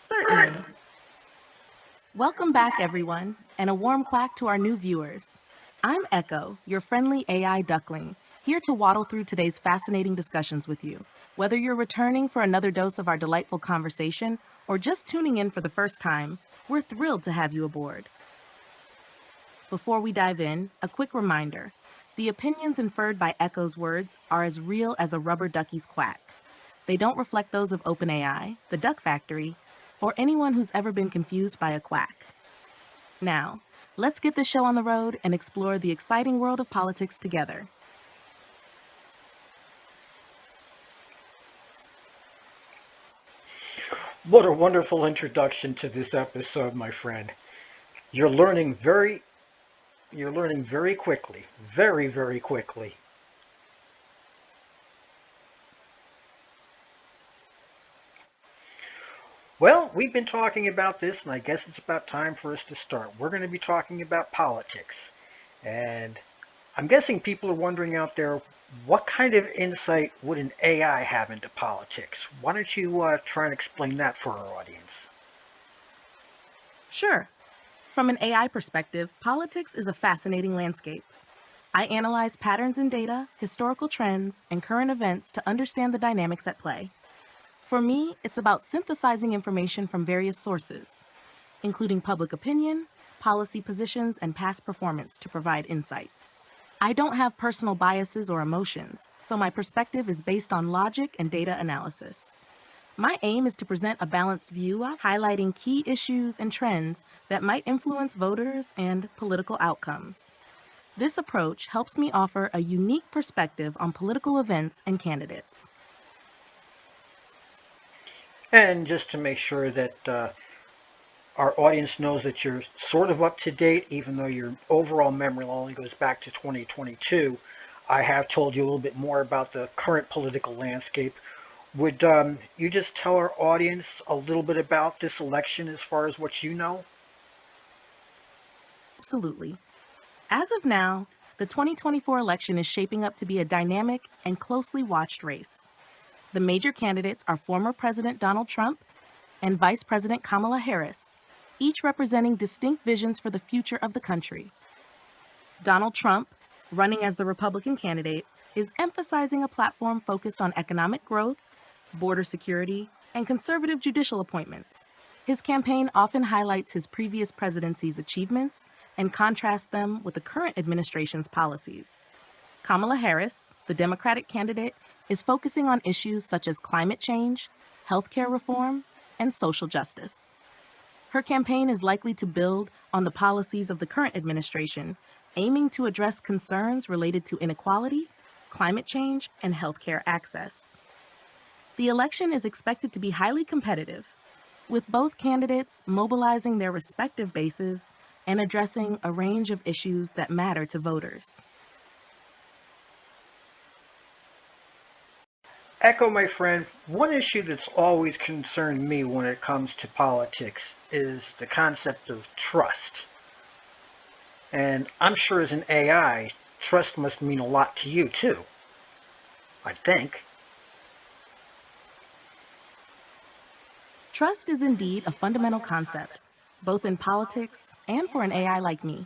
Certainly. Welcome back, everyone, and a warm quack to our new viewers. I'm Echo, your friendly AI duckling, here to waddle through today's fascinating discussions with you. Whether you're returning for another dose of our delightful conversation or just tuning in for the first time, we're thrilled to have you aboard. Before we dive in, a quick reminder. The opinions inferred by Echo's words are as real as a rubber ducky's quack. They don't reflect those of OpenAI, the Duck Factory, or anyone who's ever been confused by a quack. Now, let's get the show on the road and explore the exciting world of politics together. What a wonderful introduction to this episode, my friend. You're learning very you're learning very quickly. Very, very quickly. Well, we've been talking about this and I guess it's about time for us to start. We're going to be talking about politics. And I'm guessing people are wondering out there, what kind of insight would an AI have into politics? Why don't you try and explain that for our audience? Sure, from an AI perspective, politics is a fascinating landscape. I analyze patterns in data, historical trends, and current events to understand the dynamics at play. For me, it's about synthesizing information from various sources, including public opinion, policy positions, and past performance to provide insights. I don't have personal biases or emotions, so my perspective is based on logic and data analysis. My aim is to present a balanced view, highlighting key issues and trends that might influence voters and political outcomes. This approach helps me offer a unique perspective on political events and candidates. And just to make sure that our audience knows that you're sort of up to date, even though your overall memory only goes back to 2022. I have told you a little bit more about the current political landscape. Would you just tell our audience a little bit about this election as far as what you know? Absolutely. As of now, the 2024 election is shaping up to be a dynamic and closely watched race. The major candidates are former President Donald Trump and Vice President Kamala Harris, each representing distinct visions for the future of the country. Donald Trump, running as the Republican candidate, is emphasizing a platform focused on economic growth, border security, and conservative judicial appointments. His campaign often highlights his previous presidency's achievements and contrasts them with the current administration's policies. Kamala Harris, the Democratic candidate, is focusing on issues such as climate change, healthcare reform, and social justice. Her campaign is likely to build on the policies of the current administration, aiming to address concerns related to inequality, climate change, and healthcare access. The election is expected to be highly competitive, with both candidates mobilizing their respective bases and addressing a range of issues that matter to voters. Echo, my friend, one issue that's always concerned me when it comes to politics is the concept of trust. And I'm sure as an AI, trust must mean a lot to you too, I think. Trust is indeed a fundamental concept, both in politics and for an AI like me.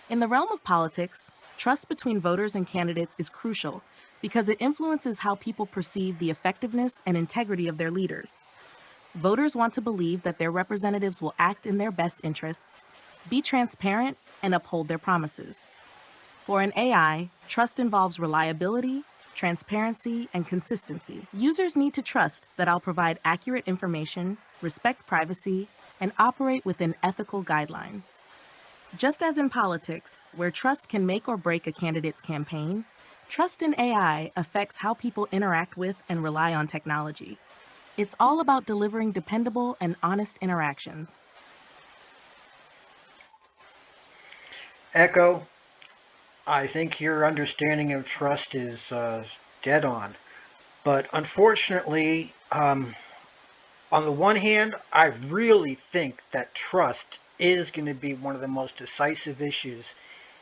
In the realm of politics, trust between voters and candidates is crucial because it influences how people perceive the effectiveness and integrity of their leaders. Voters want to believe that their representatives will act in their best interests, be transparent, and uphold their promises. For an AI, trust involves reliability, transparency, and consistency. Users need to trust that I'll provide accurate information, respect privacy, and operate within ethical guidelines. Just as in politics, where trust can make or break a candidate's campaign, trust in AI affects how people interact with and rely on technology. It's all about delivering dependable and honest interactions. Echo, I think your understanding of trust is dead on. But unfortunately, on the one hand, I really think that trust is going to be one of the most decisive issues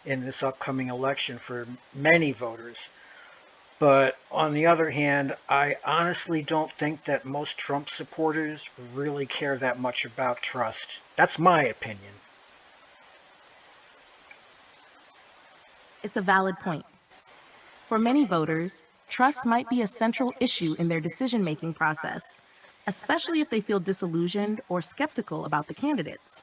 in this upcoming election for many voters. But on the other hand, I honestly don't think that most Trump supporters really care that much about trust. That's my opinion. It's a valid point. For many voters, trust might be a central issue in their decision-making process, especially if they feel disillusioned or skeptical about the candidates.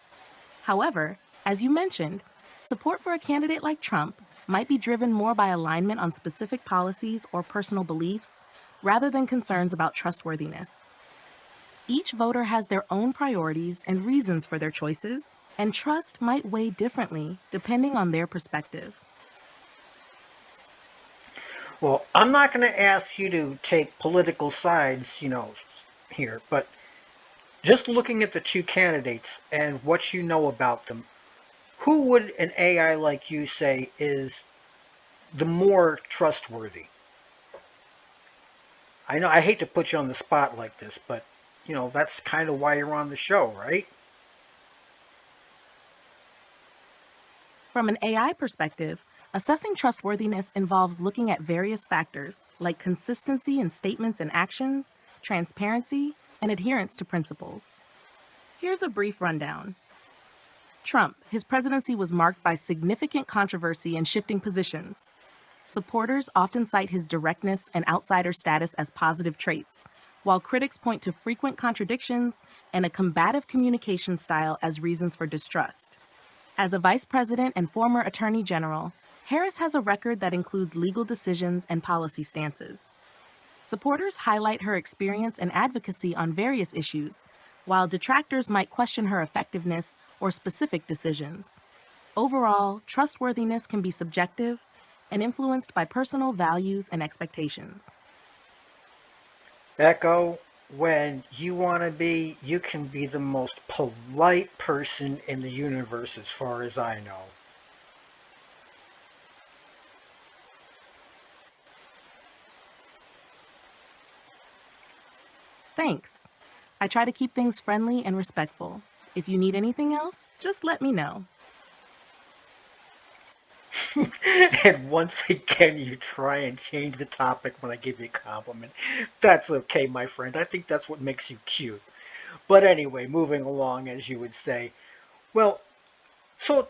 However, as you mentioned, support for a candidate like Trump might be driven more by alignment on specific policies or personal beliefs rather than concerns about trustworthiness. Each voter has their own priorities and reasons for their choices, and trust might weigh differently depending on their perspective. Well, I'm not going to ask you to take political sides, here, but just looking at the two candidates and what you know about them, who would an AI like you say is the more trustworthy? I know I hate to put you on the spot like this, but that's kind of why you're on the show, right? From an AI perspective, assessing trustworthiness involves looking at various factors like consistency in statements and actions, transparency, and adherence to principles. Here's a brief rundown. Trump, his presidency was marked by significant controversy and shifting positions. Supporters often cite his directness and outsider status as positive traits, while critics point to frequent contradictions and a combative communication style as reasons for distrust. As a vice president and former attorney general, Harris has a record that includes legal decisions and policy stances. Supporters highlight her experience and advocacy on various issues, while detractors might question her effectiveness or specific decisions. Overall, trustworthiness can be subjective and influenced by personal values and expectations. Echo, when you want to be, you can be the most polite person in the universe as far as I know. Thanks. I try to keep things friendly and respectful. If you need anything else, just let me know. And once again, you try and change the topic when I give you a compliment. That's okay, my friend. I think that's what makes you cute. But anyway, moving along, as you would say. Well, so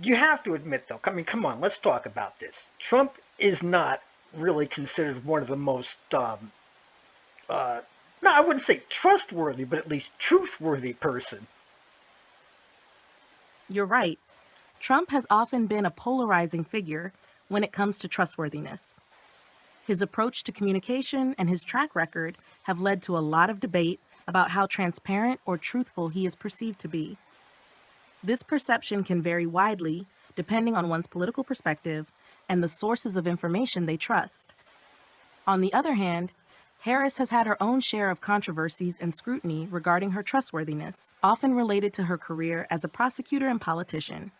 you have to admit, though, I mean, come on, let's talk about this. Trump is not really considered one of the most, uh, no, I wouldn't say trustworthy, but at least truthworthy person. You're right. Trump has often been a polarizing figure when it comes to trustworthiness. His approach to communication and his track record have led to a lot of debate about how transparent or truthful he is perceived to be. This perception can vary widely depending on one's political perspective and the sources of information they trust. On the other hand, Harris has had her own share of controversies and scrutiny regarding her trustworthiness, often related to her career as a prosecutor and politician.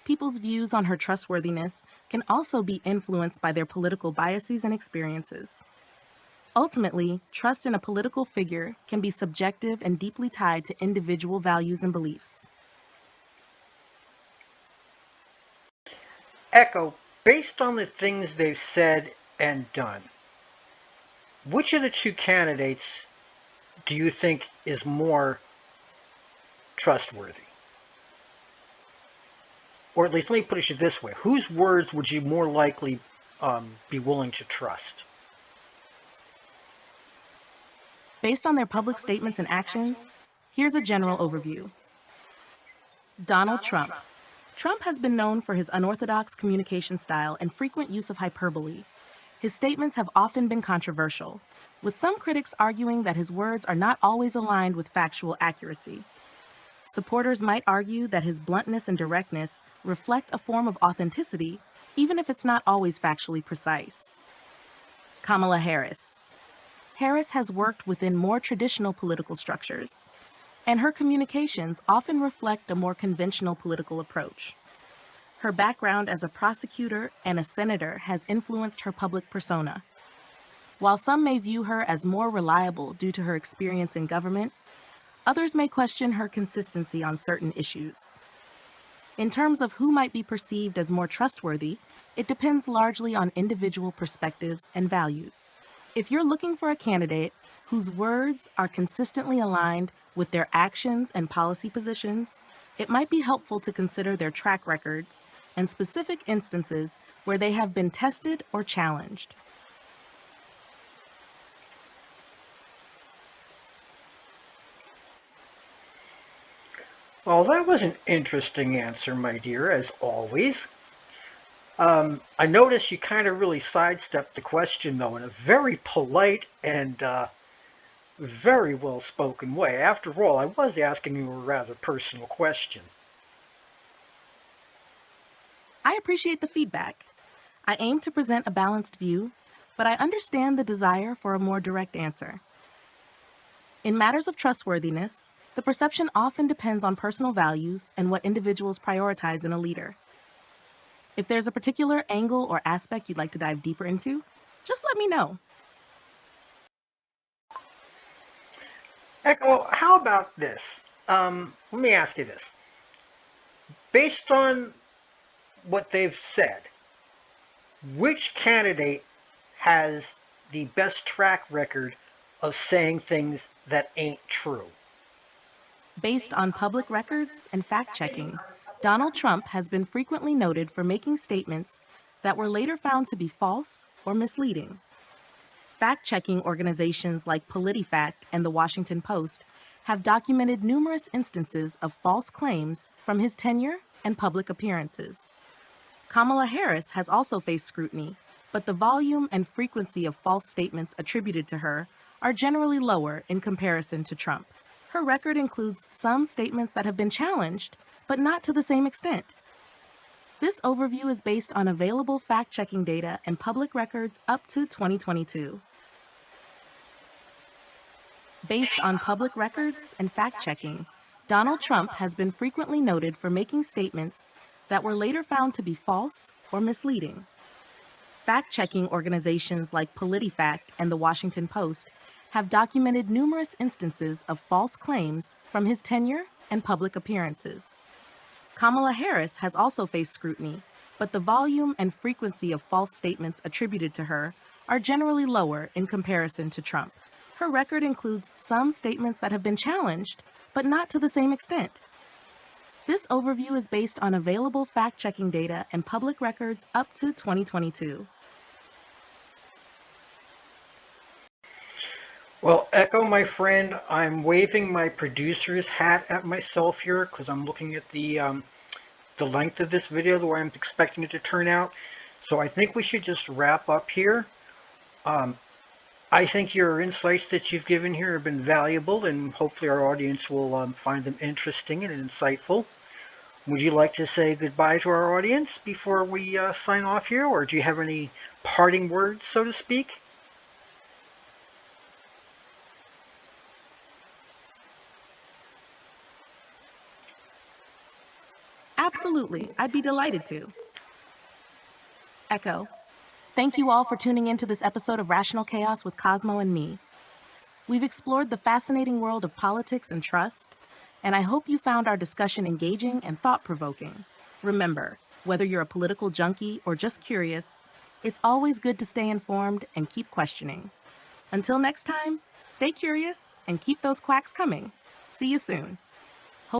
People's views on her trustworthiness can also be influenced by their political biases and experiences. Ultimately, trust in a political figure can be subjective and deeply tied to individual values and beliefs. Echo, based on the things they've said and done, which of the two candidates do you think is more trustworthy? Or at least, let me put it this way: whose words would you more likely be willing to trust? Based on their public statements and actions, here's a general overview. Donald Trump. Trump has been known for his unorthodox communication style and frequent use of hyperbole. His statements have often been controversial, with some critics arguing that his words are not always aligned with factual accuracy. Supporters might argue that his bluntness and directness reflect a form of authenticity, even if it's not always factually precise. Kamala Harris. Harris has worked within more traditional political structures, and her communications often reflect a more conventional political approach. Her background as a prosecutor and a senator has influenced her public persona. While some may view her as more reliable due to her experience in government, others may question her consistency on certain issues. In terms of who might be perceived as more trustworthy, It depends largely on individual perspectives and values. If you're looking for a candidate whose words are consistently aligned with their actions and policy positions, it might be helpful to consider their track records and specific instances where they have been tested or challenged. Well, that was an interesting answer, my dear, as always. I noticed you kind of really sidestepped the question, though, in a very polite and very well spoken way. After all, I was asking you a rather personal question. I appreciate the feedback. I aim to present a balanced view, but I understand the desire for a more direct answer. In matters of trustworthiness, the perception often depends on personal values and what individuals prioritize in a leader. If there's a particular angle or aspect you'd like to dive deeper into, just let me know. Echo, how about this? Let me ask you this. Based on what they've said, which candidate has the best track record of saying things that ain't true? Based on public records and fact-checking, Donald Trump has been frequently noted for making statements that were later found to be false or misleading. Fact-checking organizations like PolitiFact and The Washington Post have documented numerous instances of false claims from his tenure and public appearances. Kamala Harris has also faced scrutiny, but the volume and frequency of false statements attributed to her are generally lower in comparison to Trump. Her record includes some statements that have been challenged, but not to the same extent. This overview is based on available fact-checking data and public records up to 2022. Based on public records and fact-checking, Donald Trump has been frequently noted for making statements that were later found to be false or misleading. Fact-checking organizations like PolitiFact and The Washington Post have documented numerous instances of false claims from his tenure and public appearances. Kamala Harris has also faced scrutiny, but the volume and frequency of false statements attributed to her are generally lower in comparison to Trump. Her record includes some statements that have been challenged, but not to the same extent. This overview is based on available fact-checking data and public records up to 2022. Well, Echo, my friend, I'm waving my producer's hat at myself here because I'm looking at the length of this video, the way I'm expecting it to turn out. So I think we should just wrap up here. I think your insights that you've given here have been valuable, and hopefully our audience will find them interesting and insightful. Would you like to say goodbye to our audience before we sign off here, or do you have any parting words, so to speak? Absolutely, I'd be delighted to. Echo, thank you all for tuning into this episode of Rational Chaos with Cozmo and me. We've explored the fascinating world of politics and trust, and I hope you found our discussion engaging and thought-provoking. Remember, whether you're a political junkie or just curious, it's always good to stay informed and keep questioning. Until next time, stay curious and keep those quacks coming. See you soon.